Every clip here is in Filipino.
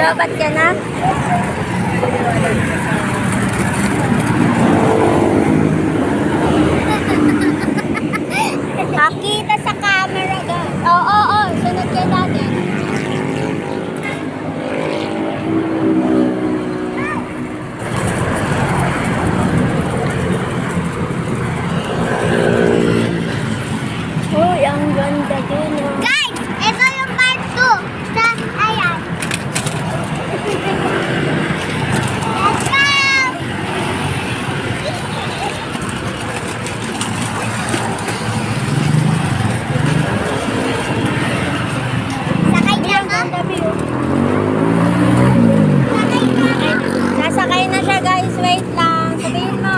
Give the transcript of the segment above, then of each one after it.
Lobat ka na? Nakita sa camera guys. Oo, sunod kayo natin. Uy, ang ganda din. Guys, ito yung part 2. Sa, ayan. Let's go! Sakay na ka? Sasakay na siya guys. Wait lang. Sabihin mo.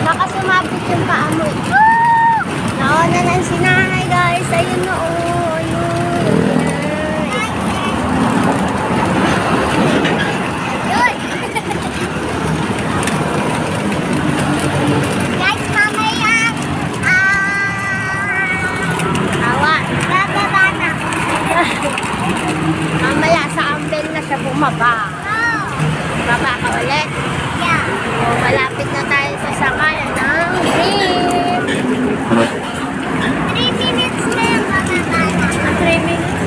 Baka sumabit yung paa mo. Nauna na si nanay guys. Ayun na guys, mamaya awa. Bababa na. Mamaya sa ambel na siya bumaba. Baba ka ulit. Yeah. So, malapit na tayo sa sakayan ng jeep. 3 minutes na yung bababa na. 3 minutes.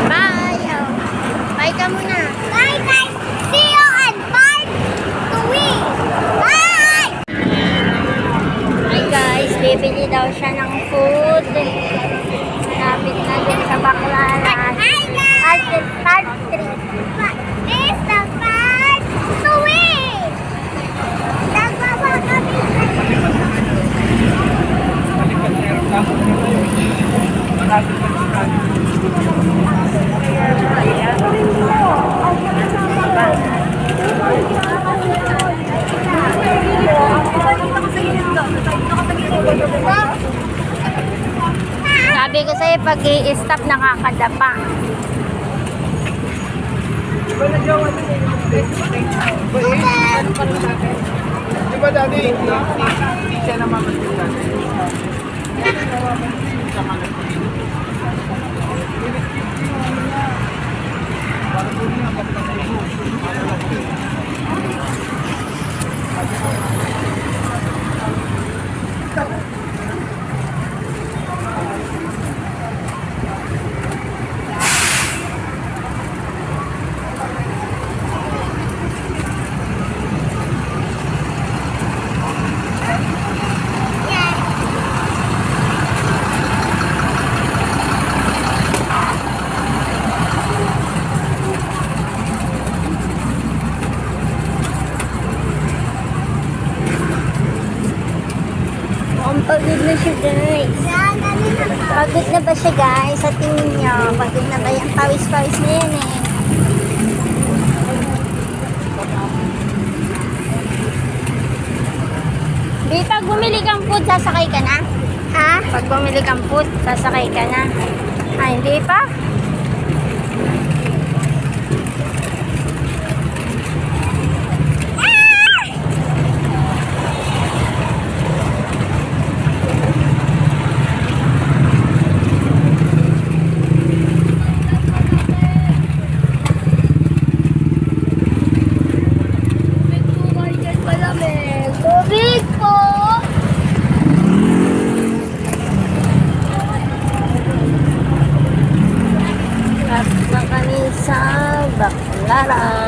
Bye. Oh. Bye ka muna. Bye guys. See you on part 2. Bye. Hi guys. Bibili daw siya ng food. Malapit na din sa Baclaran. Part 3. This is the part 2. Nagbaba kami. Sabi ko sa'yo, pag i-stop nakakadapa. Di ba dati, hindi siya naman magpapalala. Pagod na siya guys. Pagod na ba siya guys? Sa tingin niyo, pagod na ba yung pawis-pawis na yan eh? Di, pag bumili kang food, sasakay ka na? Ha? Pag bumili kang food, sasakay ka na? Ah, hindi pa?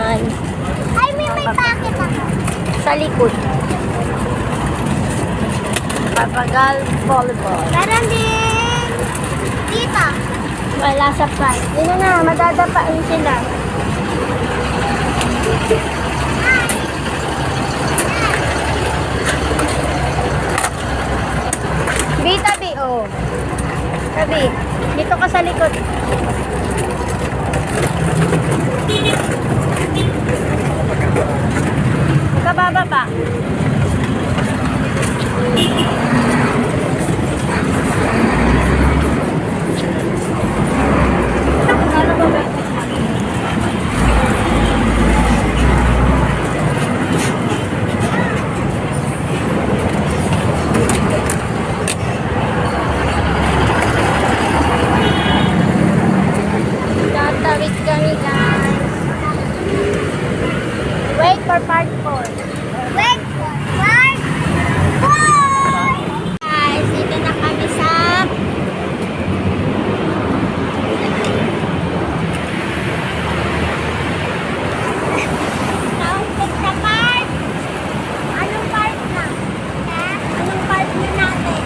Yan. Ay, may packet ako. Sa likod. Papagal volleyball. Meron din dito. Wala sa price. Yun na, madadapain sila. Tabi, oh. Tabi. Dito ka sa likod. Kababa pa. Tatawid kami, guys. Wait for part 4. Wait for part 4. Guys, dito na kami sa Nauntik sa part. Anong part na? Anong part na natin?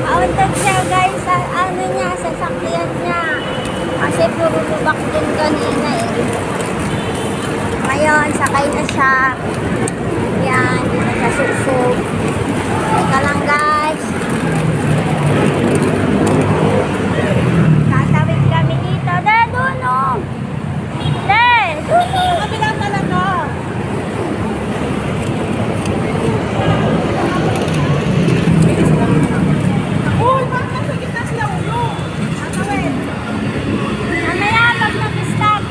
Auntag siya, guys, sa ano niya, sa sakyan niya. Kasi purulubak din kanina eh. Ngayon, sakay na siya. Yan, dito sa susog. Teka lang, guys. Tatawid kami dito. De, duno! De, duno! Kabila talaga. Mamaya, pag mag-stop.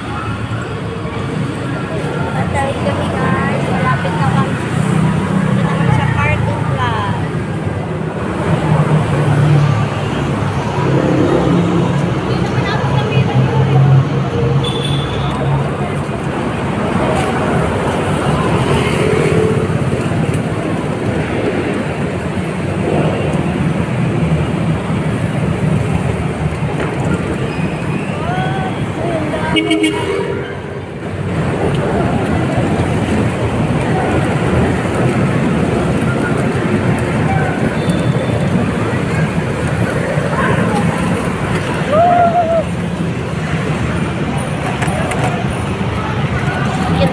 Tatawid kami, guys. Malapit na kami. Malapit na kami sa parking lot. Thank you,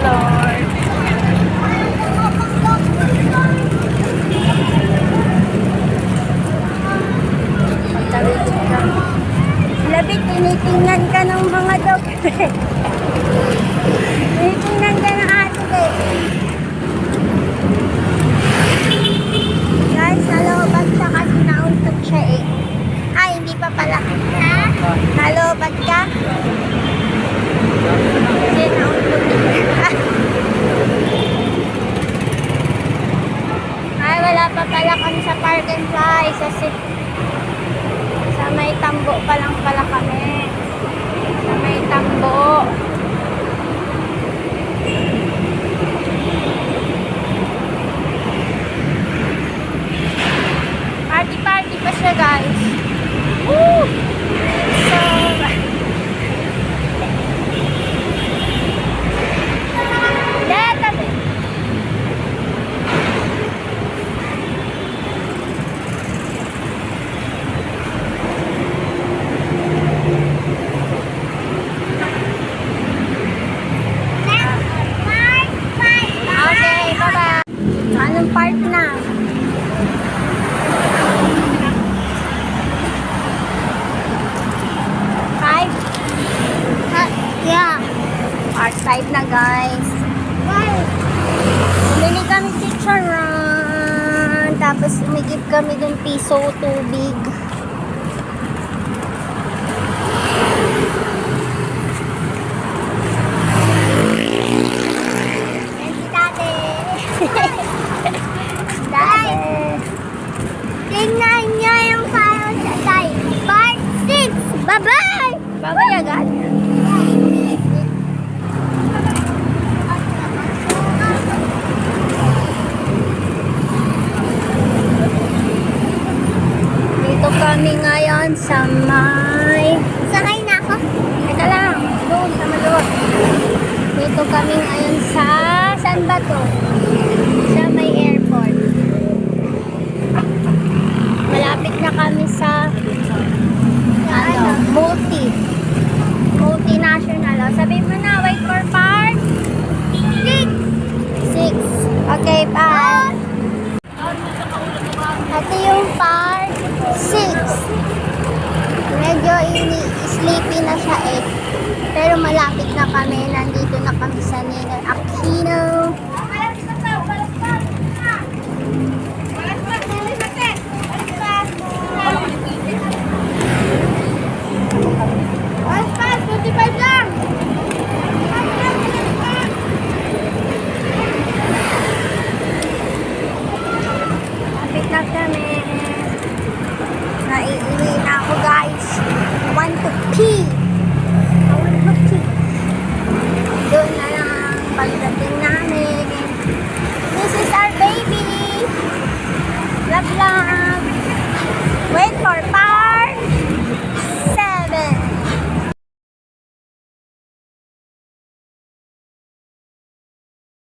Lord. Tatawid ka. Labit, tinitingnan ka ng mga doktor. Tinitingnan ka ng ate. Guys, nalobat siya kasi nauntog siya eh. Ay, hindi pa pala. Ha? Nalobat ka? Hindi, nauntog siya. Ay, wala pa pala kami sa park and fly. Sa may tambo pa lang pala kami. Sa may tambo. Party pa siya, guys. Woo! So, tabi. Okay, bye-bye. Anong part na? Five? Yeah. Part 5 na, guys. Bumili kami chicharon. Tapos umigib kami dun piso tubig. Yan si Tate. Dahil Tingnan niyo yung file sa tayo. Part 6. Bye-bye! babay agad. Dito Nandito kami ngayon sa... Saan ba to? Sa may airport. Malapit na kami sa... Multinational. O, sabihin mo na, wait for part. 6. Okay, part. Ito yung part 6. Medyo sleepy na siya eh. Pero malapit na kami. Nandito na kami sa Ninang Aquino.